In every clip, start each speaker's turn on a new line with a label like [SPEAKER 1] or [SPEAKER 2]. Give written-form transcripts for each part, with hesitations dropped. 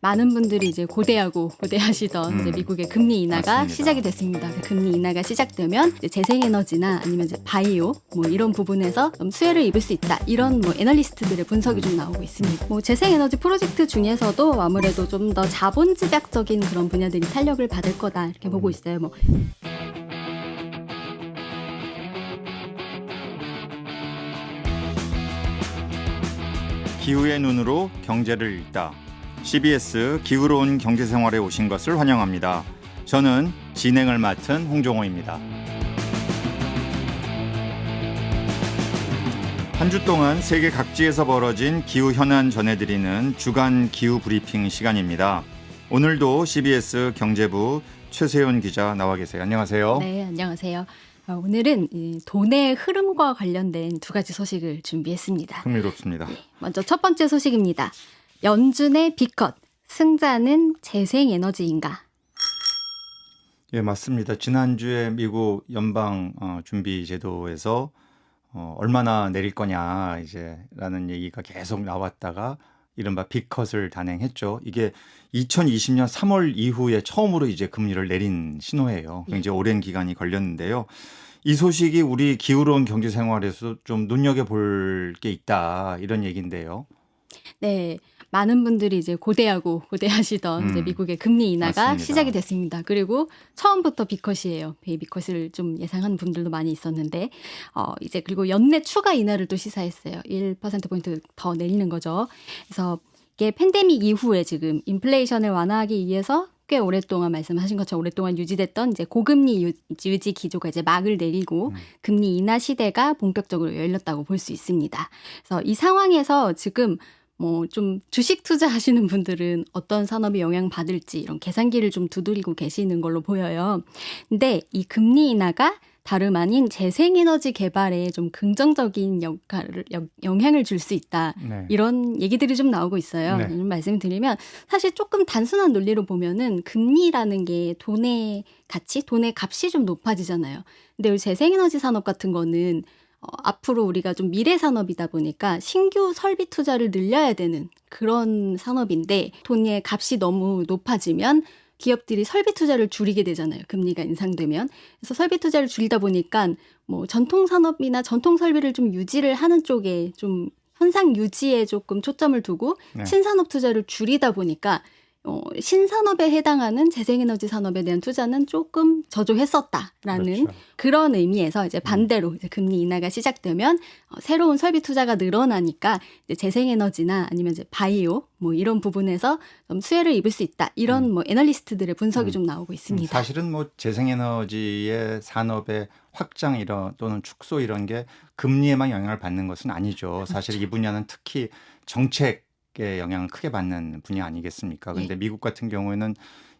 [SPEAKER 1] 많은 분들이 이제 고대하시던 이제 미국의 금리 인하가
[SPEAKER 2] 맞습니다.
[SPEAKER 1] 시작이 됐습니다. 그 금리 인하가 시작되면 이제 재생에너지나 아니면 이제 바이오 뭐 이런 부분에서 좀 수혜를 입을 수 있다. 이런 뭐 애널리스트들의 분석이 좀 나오고 있습니다. 뭐 재생에너지 프로젝트 중에서도 아무래도 좀 더 자본집약적인 그런 분야들이 탄력을 받을 거다 이렇게 보고 있어요. 뭐
[SPEAKER 2] 기후의 눈으로 경제를 읽다. CBS 기후로운 경제생활에 오신 것을 환영합니다. 저는 진행을 맡은 홍종호입니다. 한 주 동안 세계 각지에서 벌어진 기후 현안 전해드리는 주간 기후 브리핑 시간입니다. 오늘도 CBS 경제부 최세훈 기자 나와 계세요. 안녕하세요.
[SPEAKER 1] 네, 안녕하세요. 오늘은 이 돈의 흐름과 관련된 두 가지 소식을 준비했습니다.
[SPEAKER 2] 흥미롭습니다.
[SPEAKER 1] 먼저 첫 번째 소식입니다. 연준의 빅컷, 승자는 재생에너지인가?
[SPEAKER 2] 예, 맞습니다. 지난주에 미국 연방 준비 제도에서 얼마나 내릴 거냐 라는 얘기가 계속 나왔다가 이른바 빅컷을 단행했죠. 이게 2020년 3월 이후에 처음으로 이제 금리를 내린 신호예요. 굉장히 오랜 기간이 걸렸는데요. 이 소식이 우리 기후로운 경제 생활에서 좀 눈여겨볼 게 있다 이런 얘기인데요.
[SPEAKER 1] 네, 많은 분들이 이제 고대하시던 이제 미국의 금리 인하가
[SPEAKER 2] 맞습니다.
[SPEAKER 1] 시작이 됐습니다. 그리고 처음부터 빅컷이에요. 빅컷을 좀 예상하는 분들도 많이 있었는데 이제 그리고 연내 추가 인하를 또 시사했어요. 1%포인트 더 내리는 거죠. 그래서 이게 팬데믹 이후에 지금 인플레이션을 완화하기 위해서 꽤 오랫동안 말씀하신 것처럼 오랫동안 유지됐던 이제 고금리 유지 기조가 이제 막을 내리고 금리 인하 시대가 본격적으로 열렸다고 볼 수 있습니다. 그래서 이 상황에서 지금 뭐 좀 주식 투자하시는 분들은 어떤 산업이 영향받을지 이런 계산기를 좀 두드리고 계시는 걸로 보여요. 근데 이 금리 인하가 다름 아닌 재생에너지 개발에 좀 긍정적인 영향을 줄 수 있다.
[SPEAKER 2] 네.
[SPEAKER 1] 이런 얘기들이 좀 나오고 있어요.
[SPEAKER 2] 네.
[SPEAKER 1] 이런 말씀을 드리면 사실 조금 단순한 논리로 보면은 금리라는 게 돈의 가치, 돈의 값이 좀 높아지잖아요. 근데 우리 재생에너지 산업 같은 거는 앞으로 우리가 좀 미래 산업이다 보니까 신규 설비 투자를 늘려야 되는 그런 산업인데 돈의 값이 너무 높아지면 기업들이 설비 투자를 줄이게 되잖아요. 금리가 인상되면. 그래서 설비 투자를 줄이다 보니까 뭐 전통 산업이나 전통 설비를 좀 유지를 하는 쪽에 좀 현상 유지에 조금 초점을 두고
[SPEAKER 2] 네.
[SPEAKER 1] 신산업 투자를 줄이다 보니까 신산업에 해당하는 재생에너지 산업에 대한 투자는 조금 저조했었다라는
[SPEAKER 2] 그렇죠.
[SPEAKER 1] 그런 의미에서 이제 반대로 이제 금리 인하가 시작되면 새로운 설비 투자가 늘어나니까 이제 재생에너지나 아니면 이제 바이오 뭐 이런 부분에서 좀 수혜를 입을 수 있다. 이런 뭐 애널리스트들의 분석이 좀 나오고 있습니다.
[SPEAKER 2] 사실은 뭐 재생에너지의 산업의 확장 또는 축소 이런 게 금리에만 영향을 받는 것은 아니죠. 사실 이 분야는 특히 정책의 영향을 크게 받는 분야 아니겠습니까? 그런데 미국 같은 경우에는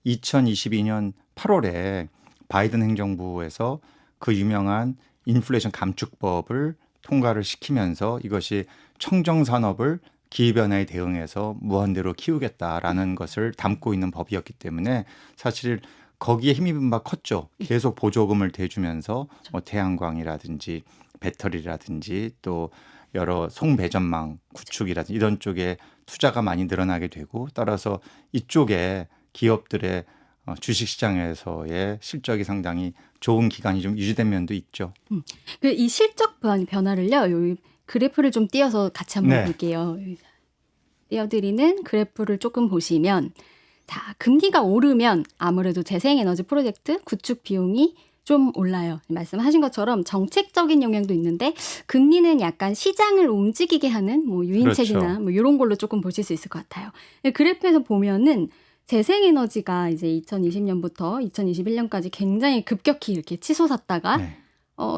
[SPEAKER 2] 2022년 8월에 바이든 행정부에서 그 유명한 인플레이션 감축법을 통과를 시키면서 이것이 청정 산업을 기후변화에 대응해서 무한대로 키우겠다라는 것을 담고 있는 법이었기 때문에 사실 거기에 힘입은 바 컸죠. 계속 보조금을 대주면서 뭐 태양광이라든지 배터리라든지 또 여러 송배전망 구축이라든지 이런 쪽에 투자가 많이 늘어나게 되고 따라서 이쪽에 기업들의 주식시장에서의 실적이 상당히 좋은 기간이 좀 유지된 면도 있죠.
[SPEAKER 1] 이 실적 변화를요. 요 그래프를 좀 띄어서 같이 한번 볼게요. 띄어드리는 그래프를 조금 보시면 금리가 오르면 아무래도 재생에너지 프로젝트 구축 비용이 좀 올라요. 말씀하신 것처럼 정책적인 영향도 있는데 금리는 약간 시장을 움직이게 하는 뭐 유인책이나
[SPEAKER 2] 그렇죠.
[SPEAKER 1] 뭐 이런 걸로 조금 보실 수 있을 것 같아요. 그래프에서 보면은 재생에너지가 이제 2020년부터 2021년까지 굉장히 급격히 이렇게 치솟았다가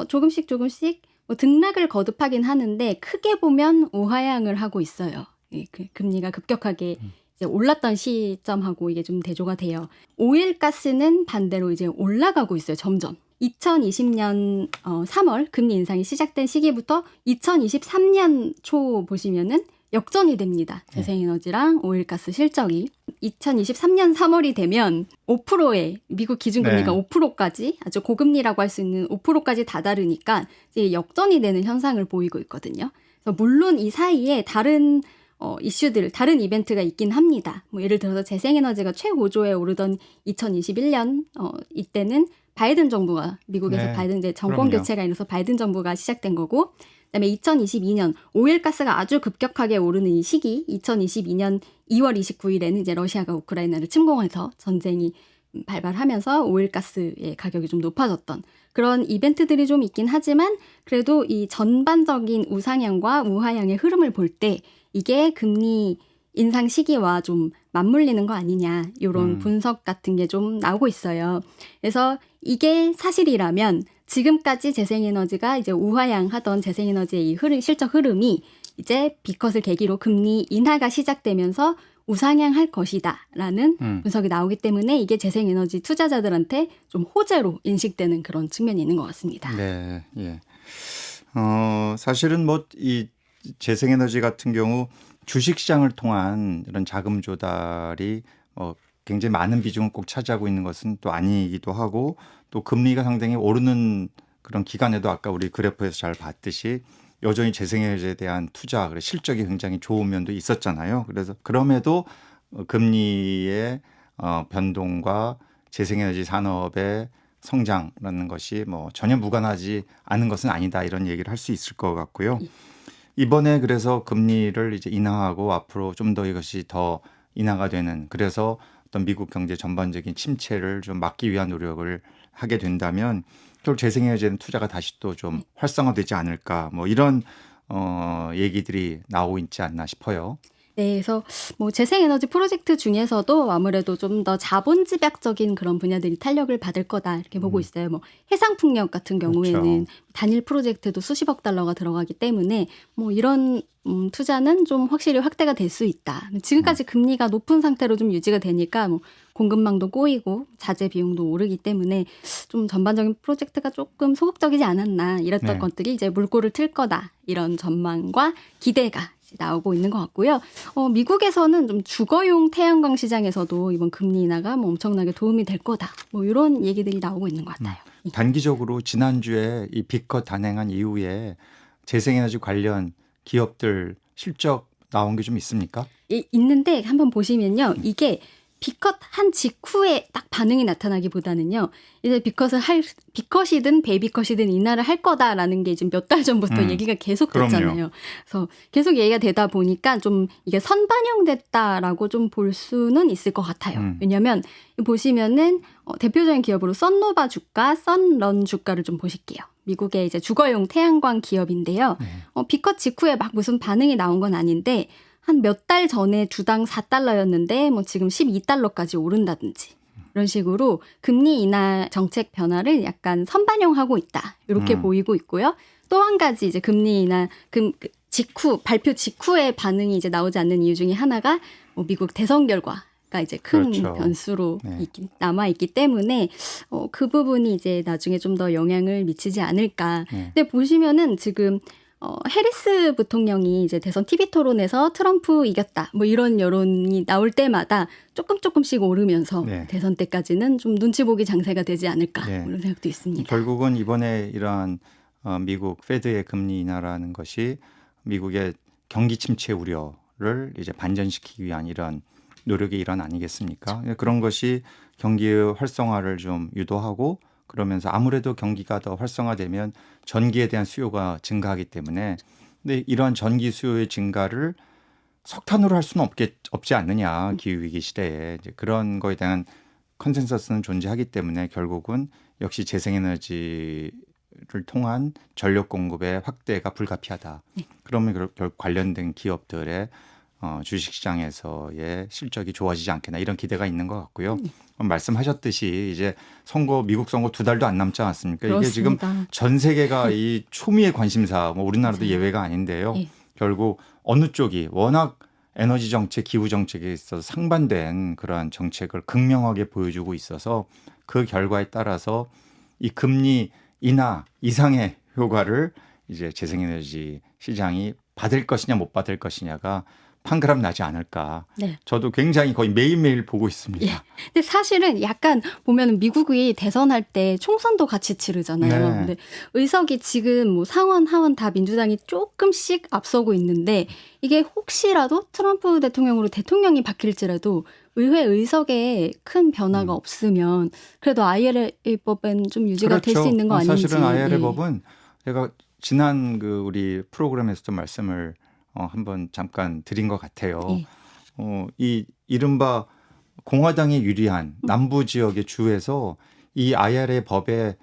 [SPEAKER 1] 조금씩 뭐 등락을 거듭하긴 하는데 크게 보면 우하향을 하고 있어요. 금리가 급격하게 이제 올랐던 시점하고 이게 좀 대조가 돼요. 오일가스는 반대로 이제 올라가고 있어요. 점점. 2020년 3월 금리 인상이 시작된 시기부터 2023년 초 보시면은 역전이 됩니다. 재생에너지랑 오일가스 실적이. 2023년 3월이 되면 5%의 미국 기준금리가 5%까지 아주 고금리라고 할 수 있는 5%까지 다다르니까 이제 역전이 되는 현상을 보이고 있거든요. 그래서 물론 이 사이에 다른 이슈들 다른 이벤트가 있긴 합니다. 뭐 예를 들어서 재생에너지가 최고조에 오르던 2021년 이때는 바이든 정부가 미국에서
[SPEAKER 2] 네,
[SPEAKER 1] 바이든 이제 정권
[SPEAKER 2] 그럼요.
[SPEAKER 1] 교체가 일어나서 바이든 정부가 시작된 거고 그다음에 2022년 오일가스가 아주 급격하게 오르는 이 시기 2022년 2월 29일에는 이제 러시아가 우크라이나를 침공해서 전쟁이 발발하면서 오일가스의 가격이 좀 높아졌던 그런 이벤트들이 좀 있긴 하지만 그래도 이 전반적인 우상향과 우하향의 흐름을 볼 때 이게 금리 인상 시기와 좀 맞물리는 거 아니냐 이런 분석 같은 게 좀 나오고 있어요. 그래서 이게 사실이라면 지금까지 재생에너지가 이제 우하향하던 재생에너지의 이 실적 흐름이 이제 비컷을 계기로 금리 인하가 시작되면서 우상향할 것이다라는 분석이 나오기 때문에 이게 재생에너지 투자자들한테 좀 호재로 인식되는 그런 측면이 있는 것 같습니다.
[SPEAKER 2] 네, 예. 사실은 뭐 이 재생에너지 같은 경우 주식시장을 통한 이런 자금 조달이 굉장히 많은 비중을 꼭 차지하고 있는 것은 또 아니기도 하고 또 금리가 상당히 오르는 그런 기간에도 아까 우리 그래프에서 잘 봤듯이 여전히 재생에너지에 대한 투자, 실적이 굉장히 좋은 면도 있었잖아요. 그래서 그럼에도 금리의 변동과 재생에너지 산업의 성장이라는 것이 뭐 전혀 무관하지 않은 것은 아니다 이런 얘기를 할 수 있을 것 같고요. 이번에 그래서 금리를 이제 인하하고 앞으로 좀 더 이것이 더 인하가 되는 그래서 어떤 미국 경제 전반적인 침체를 좀 막기 위한 노력을 하게 된다면 결국 재생에너지에는 투자가 다시 또 좀 활성화되지 않을까 뭐 이런 얘기들이 나오고 있지 않나 싶어요.
[SPEAKER 1] 네, 그래서 뭐 재생에너지 프로젝트 중에서도 아무래도 좀 더 자본 집약적인 그런 분야들이 탄력을 받을 거다 이렇게 보고 있어요. 뭐 해상풍력 같은 경우에는
[SPEAKER 2] 그렇죠.
[SPEAKER 1] 단일 프로젝트도 수십억 달러가 들어가기 때문에 뭐 이런 투자는 좀 확실히 확대가 될 수 있다. 지금까지 금리가 높은 상태로 좀 유지가 되니까 뭐 공급망도 꼬이고 자재 비용도 오르기 때문에 좀 전반적인 프로젝트가 조금 소극적이지 않았나 이랬던
[SPEAKER 2] 네.
[SPEAKER 1] 것들이 이제 물꼬를 틀 거다 이런 전망과 기대가 나오고 있는 것 같고요. 미국에서는 좀 주거용 태양광 시장에서도 이번 금리 인하가 뭐 엄청나게 도움이 될 거다. 뭐 이런 얘기들이 나오고 있는 것 같아요.
[SPEAKER 2] 단기적으로 지난주에 이 비컷 단행한 이후에 재생에너지 관련 기업들 실적 나온 게 좀 있습니까?
[SPEAKER 1] 있는데 한번 보시면요. 이게 비컷 한 직후에 딱 반응이 나타나기보다는요. 이제 비컷이든 베이비컷이든 인하를 할 거다라는 게 지금 몇 달 전부터 얘기가 계속 됐잖아요.
[SPEAKER 2] 그럼요.
[SPEAKER 1] 그래서 계속 얘기가 되다 보니까 좀 이게 선반영됐다라고 좀 볼 수는 있을 것 같아요. 왜냐하면 보시면은 대표적인 기업으로 썬노바 주가, 썬런 주가를 좀 보실게요. 미국의 이제 주거용 태양광 기업인데요. 비컷 직후에 막 무슨 반응이 나온 건 아닌데 한 몇 달 전에 주당 4달러였는데 뭐 지금 12달러까지 오른다든지 이런 식으로 금리 인하 정책 변화를 약간 선반영하고 있다. 이렇게 보이고 있고요. 또 한 가지 이제 금리 인하 발표 직후에 반응이 이제 나오지 않는 이유 중에 하나가 뭐 미국 대선 결과가 이제 큰
[SPEAKER 2] 그렇죠.
[SPEAKER 1] 변수로
[SPEAKER 2] 네.
[SPEAKER 1] 남아 있기 때문에 그 부분이 이제 나중에 좀 더 영향을 미치지 않을까. 근데 보시면은 지금 해리스 부통령이 이제 대선 TV 토론에서 트럼프 이겼다. 뭐 이런 여론이 나올 때마다 조금씩 오르면서
[SPEAKER 2] 네.
[SPEAKER 1] 대선 때까지는 좀 눈치 보기 장세가 되지 않을까.
[SPEAKER 2] 네.
[SPEAKER 1] 뭐 이런 생각도 있습니다.
[SPEAKER 2] 결국은 이번에 이러한 미국 페드의 금리 인하라는 것이 미국의 경기 침체 우려를 이제 반전시키기 위한 이런 노력의 일환 아니겠습니까? 그런 것이 경기의 활성화를 좀 유도하고 그러면서 아무래도 경기가 더 활성화되면 전기에 대한 수요가 증가하기 때문에 근데 이러한 전기 수요의 증가를 석탄으로 할 수는 없지 않느냐 기후위기 시대에 이제 그런 거에 대한 컨센서스는 존재하기 때문에 결국은 역시 재생에너지를 통한 전력 공급의 확대가 불가피하다. 그러면 결국 관련된 기업들의 주식시장에서의 실적이 좋아지지 않겠나 이런 기대가 있는 것 같고요. 말씀하셨듯이 이제 미국 선거 2달도 안 남지 않았습니까? 이게 지금
[SPEAKER 1] 그렇습니다.
[SPEAKER 2] 전 세계가 이 초미의 관심사, 뭐 우리나라도
[SPEAKER 1] 맞아요.
[SPEAKER 2] 예외가 아닌데요.
[SPEAKER 1] 예.
[SPEAKER 2] 결국 어느 쪽이 워낙 에너지 정책, 기후 정책에 있어서 상반된 그러한 정책을 극명하게 보여주고 있어서 그 결과에 따라서 이 금리 인하 이상의 효과를 이제 재생에너지 시장이 받을 것이냐 못 받을 것이냐가 판가름 나지 않을까.
[SPEAKER 1] 네.
[SPEAKER 2] 저도 굉장히 거의 매일매일 보고 있습니다.
[SPEAKER 1] 예. 근데 사실은 약간 보면 미국이 대선할 때 총선도 같이 치르잖아요.
[SPEAKER 2] 네.
[SPEAKER 1] 근데 의석이 지금 뭐 상원, 하원 다 민주당이 조금씩 앞서고 있는데 이게 혹시라도 트럼프 대통령으로 대통령이 바뀔지라도 의회 의석에 큰 변화가 없으면 그래도 IRA법은 좀 유지가 될 수 있는 거 아닌지.
[SPEAKER 2] 사실은 IRA
[SPEAKER 1] 예.
[SPEAKER 2] 법은 제가 지난 그 우리 프로그램에서도 말씀을 한번 잠깐 드린 것 같아요.
[SPEAKER 1] 예.
[SPEAKER 2] 이 이른바 공화당에 유리한 남부 지역의 주에서 이 IRA 법의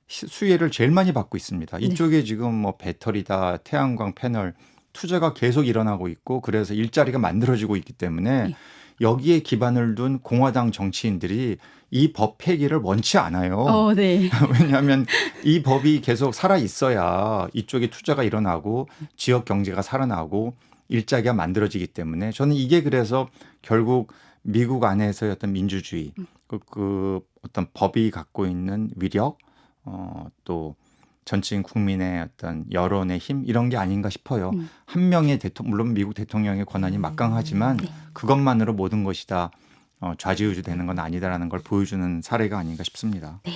[SPEAKER 2] 수혜를 제일 많이 받고 있습니다. 이쪽에 지금 뭐 배터리다, 태양광 패널 투자가 계속 일어나고 있고 그래서 일자리가 만들어지고 있기 때문에 여기에 기반을 둔 공화당 정치인들이 이 법 폐기를 원치 않아요.
[SPEAKER 1] 네.
[SPEAKER 2] 왜냐하면 이 법이 계속 살아 있어야 이쪽에 투자가 일어나고 지역 경제가 살아나고 일자리가 만들어지기 때문에 저는 이게 그래서 결국 미국 안에서의 어떤 민주주의 그 어떤 법이 갖고 있는 위력 또 전체인 국민의 어떤 여론의 힘 이런 게 아닌가 싶어요. 한 명의 물론 미국 대통령의 권한이 막강하지만 그것만으로 모든 것이 다 좌지우지되는 건 아니다라는 걸 보여주는 사례가 아닌가 싶습니다.
[SPEAKER 1] 네.